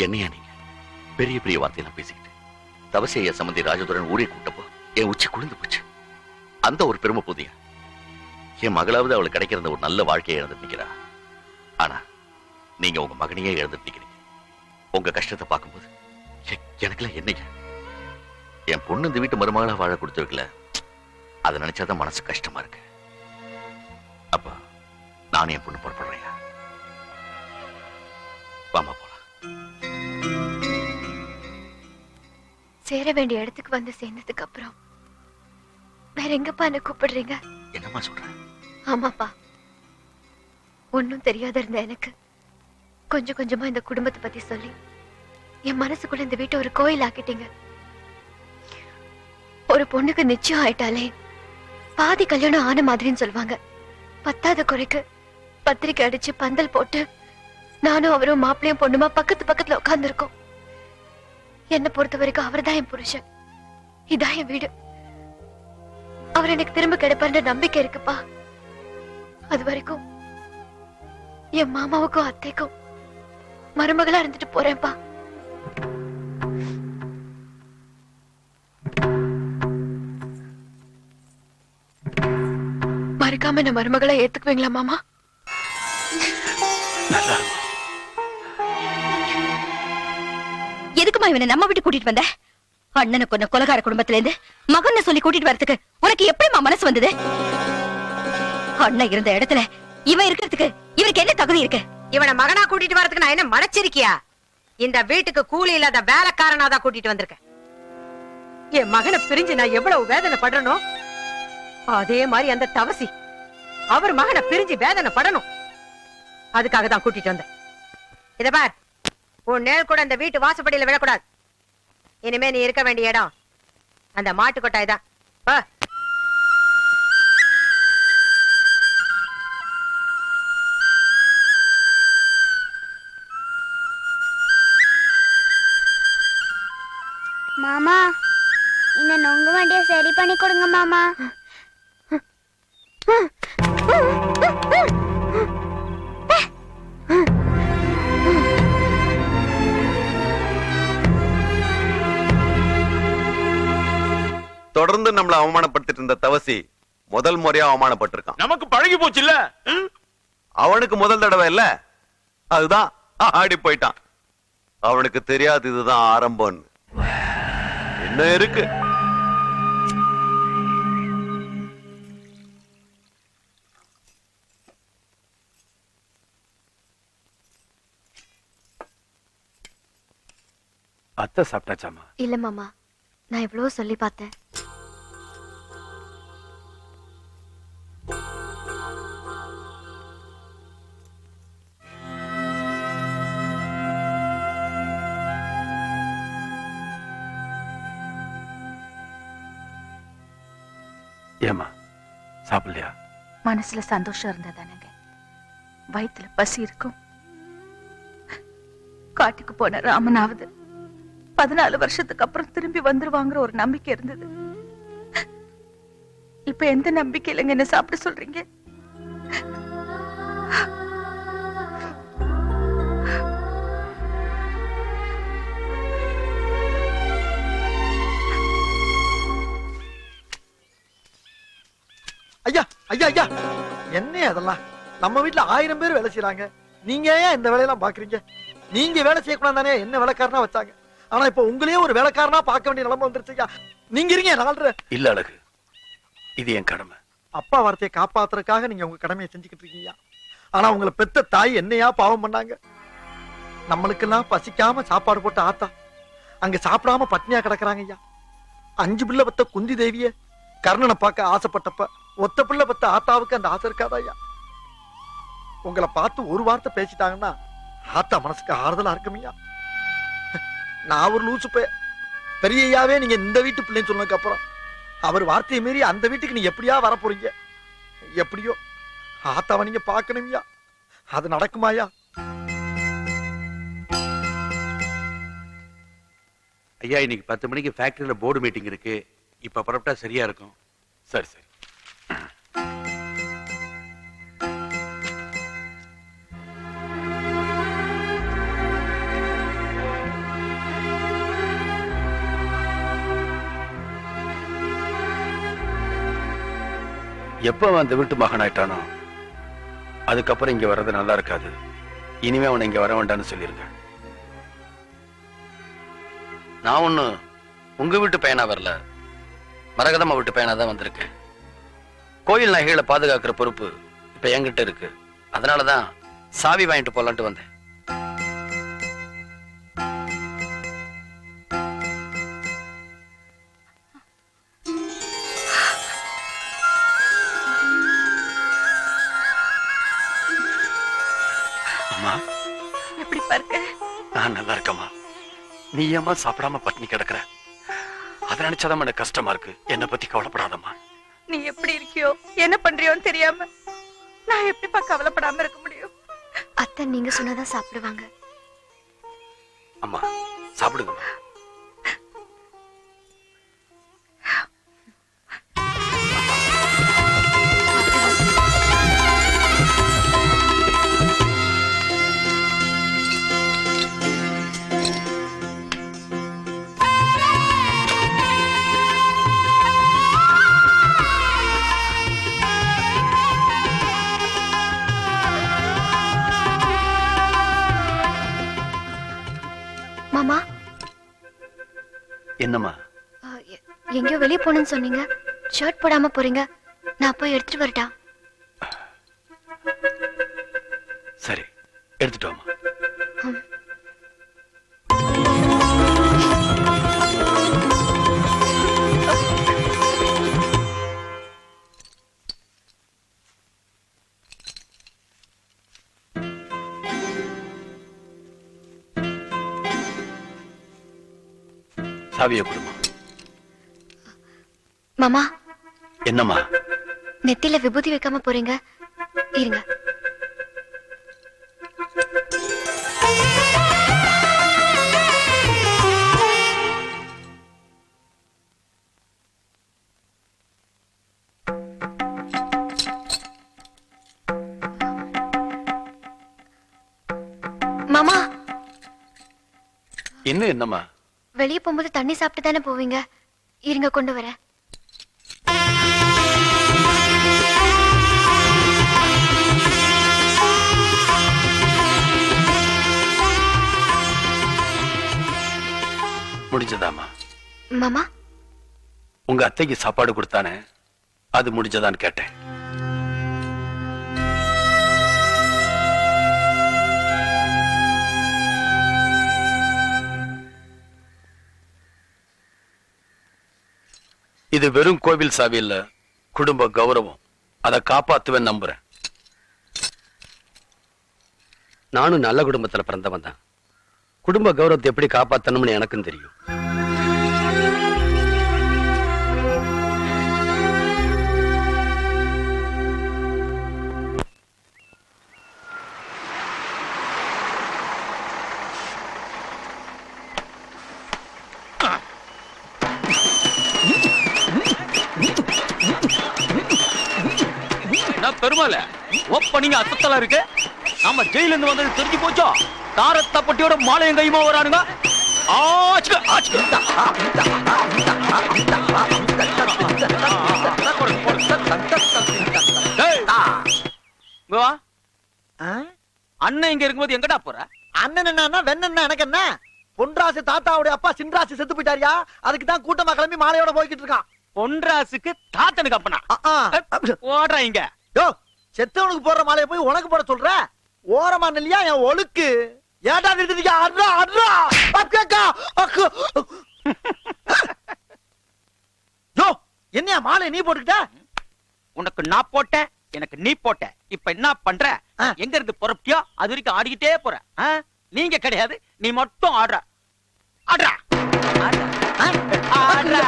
என்னையா நீங்க பெரிய பெரிய வார்த்தையெல்லாம் பேசிக்கிட்டு தவசி ஐயா சம்பந்தி ராஜதுரன் ஊரே கூட்டப்போ என் உச்சி குளிர்ந்து போச்சு. அந்த ஒரு பெருமை போதியா என் மகளாவது அவளுக்கு கிடைக்கிற ஒரு நல்ல வாழ்க்கையை இழந்துட்டு நிக்கிறா. ஆனா நீங்க உங்க மகனையே இழந்துட்டு நிக்கிறீங்க. உங்க கஷ்டத்தை பார்க்கும்போது எனக்குலாம் என்னையா, என் பொண்ணு இந்த வீட்டு மருமகளா வாழ கொடுத்துருக்கல, அதை நினைச்சாதான் மனசு கஷ்டமா இருக்கு. அப்பா நானும் என் பொண்ணு புறப்படுறேன். வாமா போலாம். சேர வேண்டிய இடத்துக்கு வந்து சேர்ந்ததுக்கு அப்புறம் வேற எங்கப்பா என்ன கூப்பிடுறீங்க? என்னம்மா சொல்ற? ஆமாப்பா, ஒன்னும் தெரியாத இருந்த எனக்கு கொஞ்சம் கொஞ்சமா இந்த குடும்பத்தை பத்தி சொல்லி என் மனசுக்குள்ள இந்த வீட்டை ஒரு கோயில் ஆக்கிட்டீங்க. ஒரு பொண்ணுக்கு நிச்சயம் ஆயிட்டாலே பாதி கல்யாணம் ஆன மாதிரின்னு சொல்லுவாங்க. பத்தாவது குறைக்கு பத்திரிக்கை அடிச்சு பந்தல் போட்டு நானும் அவரும் மாப்பிள்ளையும் பொண்ணுமா பக்கத்து பக்கத்துல உட்கார்ந்து இருக்கோம். என்னை பொறுத்த வரைக்கும் அவர்தான் என் புருஷன், இதான் என் வீடு. அவர் எனக்கு திரும்ப கிடைப்பாருன்ற நம்பிக்கை இருக்குப்பா. அது வரைக்கும் என் மாமாவுக்கும் அத்தைக்கும் மருமகளா இருந்துட்டு போறேன்ப்பா. மறக்காம என்ன மருமகளை ஏத்துக்குவீங்களா மாமா? எதுக்குமா இவனை நம்ம வீட்டு கூட்டிட்டு வந்த? அண்ணனுக்கு கொன்ன கொலகார குடும்பத்துல இருந்து மகன்னு சொல்லி கூட்டிட்டு வரதுக்கு உனக்கு எப்படிமா மனசு வந்தது? அண்ணன் இருந்த இடத்துல இவன் இருக்கிறதுக்கு இவருக்கு என்ன தகுதி இருக்கு? இவனை மகனா கூட்டிட்டு வரதுக்கு நான் என்ன மனச்சிருக்கியா? இந்த வீட்டுக்கு கூலி இல்லாத வேலைக்காரனா தான் கூட்டிட்டு வந்திருக்கேன். என் மகனை பிரிஞ்சு நான் எவ்வளவு வேதனை படுறனோ அதே மாதிரி அந்த தவசி அவர் மகனை பிரிஞ்சு வேதனை படணும். அதுக்காக தான் கூட்டிட்டு வந்தேன். இத பார், உன் நேர் கூட இந்த வீட்டு வாசப்படியில விழக்கூடாது. இனிமே நீ இருக்க வேண்டிய இடம் அந்த மாட்டு கொட்டாய் தான். மாமா, இந்த நொங்கு வண்டியை சரி பண்ணி கொடுங்க மாமா. தொடர்ந்து நம்மள அவமானப்படுத்திட்டு இருந்த தவசி முதல் முறையா அவமானப்பட்டிருக்கான். நமக்கு பழகி போச்சு இல்ல? அவனுக்கு முதல் தடவை இல்ல, அதுதான் ஆடி போயிட்டான். அவனுக்கு தெரியாது இதுதான் ஆரம்பம். என்ன இருக்கு? அத்தை சாப்பிட்டாச்சாமா? இல்ல மாமா, நான் எவ்வளவு சொல்லி பார்த்தேன். ஏமா சாப்பிடலையா? மனசுல சந்தோஷம் இருந்ததானங்க, வயித்துல பசி இருக்கும். காட்டுக்கு போன ராமனாவது 14 வருஷத்துக்கு அப்புறம் திரும்பி வந்துருவாங்கிற ஒரு நம்பிக்கை இருந்தது. இப்ப எந்த நம்பிக்கை இல்லைங்க என்ன சாப்பிட சொல்றீங்க? ஐயா ஐயா ஐயா, என்ன அதெல்லாம்? நம்ம வீட்டுல 1000 பேர் வேலை செய்யறாங்க, நீங்க ஏன் இந்த வேலையெல்லாம் பாக்குறீங்க? நீங்க வேலை செய்யக்கூடாது தானே என்ன வேலைக்காரனா வச்சாங்க. ஆனா இப்ப உங்களையே ஒரு வேலைக்காரனா பார்க்க வேண்டிய நிலைமை வந்துருச்சு. நீங்க இருங்க, நாலு இல்ல அழகு, இது என் கடமை. அப்பா வார்த்தையை காப்பாத்துறதுக்காக நீங்க உங்க கடமையை செஞ்சுக்கிட்டு இருக்கீங்க. ஆனா உங்களை பெத்த தாய் என்னையா பாவம் பண்ணாங்க? நம்மளுக்கெல்லாம் பசிக்காம சாப்பாடு போட்டு ஆத்தா அங்க சாப்பிடாம பட்னியா கிடக்குறாங்க ஐயா. 5 பிள்ளை பத்த குந்தி தேவிய கர்ணனை பார்க்க ஆசைப்பட்டப்ப ஒத்த பிள்ளை பத்த ஆத்தாவுக்கு அந்த ஆசை இருக்காதா ஐயா? உங்களை பார்த்து ஒரு வார்த்தை பேசிட்டாங்கன்னா ஆத்தா மனசுக்கு ஆறுதலா இருக்குமையா. நான் ஒரு லூசு பெரிய ஐயாவே நீங்க இந்த வீட்டு பிள்ளைன்னு சொன்னதுக்கு அப்புறம் அவர் வார்த்தையை மீறி அந்த வீட்டுக்கு நீங்க எப்படியா வர போறீங்க? எப்படியோ ஆத்தாவை நீங்க பாக்கணும்யா, அது நடக்குமாயா? ஐயா, இன்னைக்கு 10 மணிக்கு ஃபேக்டரியில போர்டு மீட்டிங் இருக்கு. இப்ப புறப்பட்டா சரியா இருக்கும். சரி சரி. எப்ப அவன் அந்த வீட்டு மகனாயிட்டானோ அதுக்கப்புறம் இங்க வர்றது நல்லா இருக்காது. இனிமே அவனை இங்க வர வேண்டாம்னு சொல்லியிருக்கேன். நான் ஒண்ணு உங்க வீட்டு பையனா வரல, மரகதம்மா வீட்டு பையனா தான் வந்திருக்கேன். கோயில் நகைகளை பாதுகாக்கிற பொறுப்பு இப்ப என்கிட்ட இருக்கு. அதனாலதான் சாவி வாங்கிட்டு போலான்ட்டு வந்தேன். அம்மா, எப்படி பாருக்க? நான் நல்லா இருக்கம்மா. நீ ஏம்மா சாப்பிடாம பட்டினி கிடக்குற? அதை நினைச்சாதான் எனக்கு கஷ்டமா இருக்கு. என்னை பத்தி கவலைப்படாதம்மா. நீ எப்படி இருக்கியோ என்ன பண்றியோன்னு தெரியாம நான் எப்படிப்பா கவலைப்படாம இருக்க முடியும்? அத்தை நீங்க சொன்னாதான் சாப்பிடுவாங்க. அம்மா சாப்பிடுங்கம்மா. மாமா, என்னம்மா? எங்கேயோ வெளியே போகணும்னு சொன்னீங்க. ஷர்ட் போடாம போறீங்க. நான் போய் எடுத்துட்டு வரட்டா? சரி, எடுத்துட்டு வாம்மா. சாவியை கொடுமா. மாமா, என்னம்மா? நெத்தியில விபூதி வைக்காம போறீங்க. இருங்க. மாமா, என்னம்மா? வெளியே போகும்போது தண்ணி சாப்பிட்டு தானே போவீங்க. இருங்க, கொண்டு வரேன். முடிஞ்சதாமா? மாமா, உங்க அத்தைக்கு சாப்பாடு கொடுத்தானே, அது முடிஞ்சதான்னு கேட்டேன். இது வெறும் கோவில் சாவி இல்ல, குடும்ப கௌரவம். அதை காப்பாத்துவேன் நம்புறேன். நானும் நல்ல குடும்பத்துல பிறந்தவன் தான். குடும்ப கௌரவத்தை எப்படி காப்பாத்தணும்னு எனக்கும் தெரியும். பெருமாள் ஓப்பனிங் அசத்தலா இருக்கு. நாம ஜெயில இருந்து வந்தது தெரிஞ்சு போச்சோ. தாரத்தப்பட்டியோட மாலையும் கையுமா வரானுங்க. அண்ணன் இங்க இருக்கும்போது எங்கடா போற? அண்ணன் என்ன வெண்ண எனக்கு என்ன? பொன்ராசு தாத்தாவுடைய அப்பா சின்ராசு செத்து போயிட்டாரியா, அதுக்கு தான் கூட்டமா கிளம்பி மாலையோட போய்கிட்டு இருக்கான். பொன்ராசுக்கு தாத்தனுக்கு அப்பனா ஓடுறா இங்க. யோ, செத்தவனுக்கு போடுற மாலையை போய் உனக்கு போட சொல்ற? ஓரமா இல்லையா என் ஒழுக்கு? ஏடா நிறுத்தியா? அட்ரா அட்ரா அக்கா அக்கு. யோ, என்னையா மாலை நீ போட்டுக்கிட்ட? உனக்கு நான் போட்டேன், எனக்கு நீ போட்ட. இப்ப என்ன பண்ற? எங்க இருந்து பொறப்பியோ அது வரைக்கும் ஆடிக்கிட்டே போற. நீங்க கிடையாது, நீ மட்டும் ஆடுற. ஆடுறா ஆடுறா.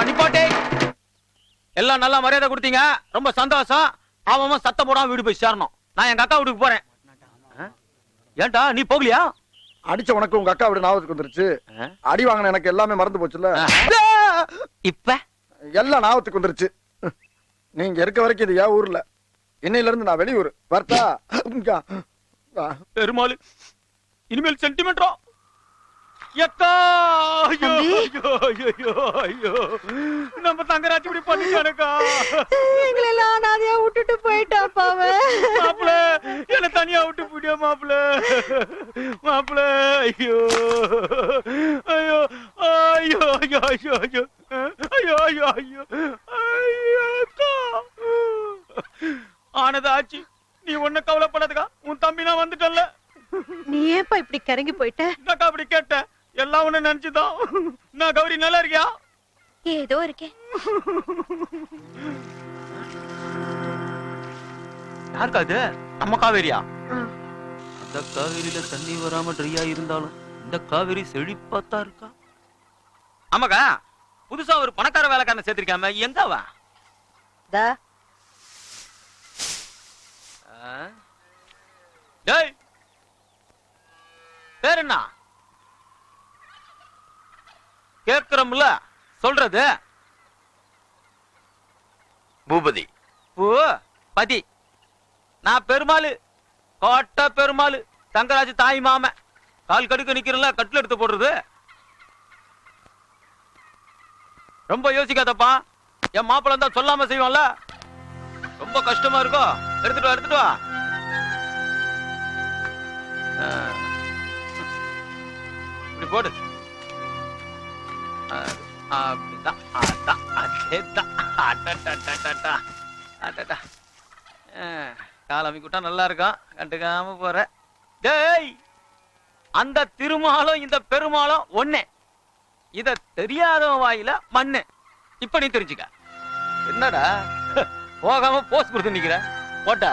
நிப்பாட்டே. எல்லாம் நல்லா மரியாதை கொடுத்தீங்க, ரொம்ப சந்தோஷம். அவன் சத்த போடாம வீடு போய் சேரணும். நான் எங்க அக்கா வீட்டுக்கு போறேன். ஏன்டா நீ போகலையா? அடிச்ச உனக்கு உங்க அக்கா வீடு ஞாபகத்துக்கு வந்துருச்சு. அடி வாங்கின எனக்கு எல்லாமே மறந்து போச்சுல்ல. இப்ப எல்லாம் ஞாபகத்துக்கு வந்துருச்சு. நீங்க இருக்க வரைக்கும் இது ஏன் ஊர்ல, இன்னையில இருந்து நான் வெளியூர் வரட்டா? பெருமாள் இனிமேல் சென்டிமெண்ட்ரா. எக்கா ஐயோ ஐயோ ஐயோ ஐயோ நம்ம தங்கராஜ் இப்படி பண்ணிட்டானுக்கா. எங்களெல்லாம் அனாதையா விட்டுட்டு போயிட்டாப்பா அவன். மாப்பிள என்ன தனியா விட்டு போயிட்டியா மாப்பிள? மாப்பிள ஐயோ ஐயோ ஐயோ ஐயோ ஐயோ ஐயோ ஐயோ ஐயோ ஐயோ ஐயோ அக்கா. ஆனதாச்சு, நீ ஒண்ணு கவலைப்படாதுக்கா. உன் தம்பி நான் வந்துட்டல்ல. நீ ஏப்பா இப்படி கரங்கி போயிட்ட? அக்கா அப்படி கேட்ட எல்லாம் ஒண்ணு நினைச்சுதான். நான் கௌரி நல்லா இருக்கியா? ஏதோ இருக்கேன். யாருக்கா அது? நம்ம காவேரியா? அந்த காவேரியில தண்ணி வராம ட்ரையா இருந்தாலும் இந்த காவேரி செழிப்பாத்தான் இருக்கா. ஆமாக்கா, புதுசா ஒரு பணக்கார வேலைக்காரனை சேர்த்திருக்காம எங்க அவன்? டேய் பேர் என்ன? கேக்குறோம்ல, சொல்றது பூபதி. பதி. நான் பெருமாளு, கோட்டை பெருமாளு, தங்கராஜ் தாய் மாம. கால் கடுக்க நிக்கிறல, கட்டில் எடுத்து போடுறது. ரொம்ப யோசிக்காதப்பா. என் மாப்பிள்ள தான் சொல்லாம செய்வான்ல. ரொம்ப கஷ்டமா இருக்கும். எடுத்துட்டு வா, எடுத்துட்டு வா. இப்படி போடு. அப்படிதான், அதான், அதேதான். காலமி கூட்டா நல்லா இருக்கும். கண்டுக்காம போற. டேய், அந்த திருமாலும் இந்த பெருமாளும் ஒண்ணே. இத தெரியாதவன் வாயில மண்ணு. இப்ப நீ தெரிஞ்சுக்க. என்னடா போகாம போஸ்ட் கொடுத்து நிக்கிற? போட்ட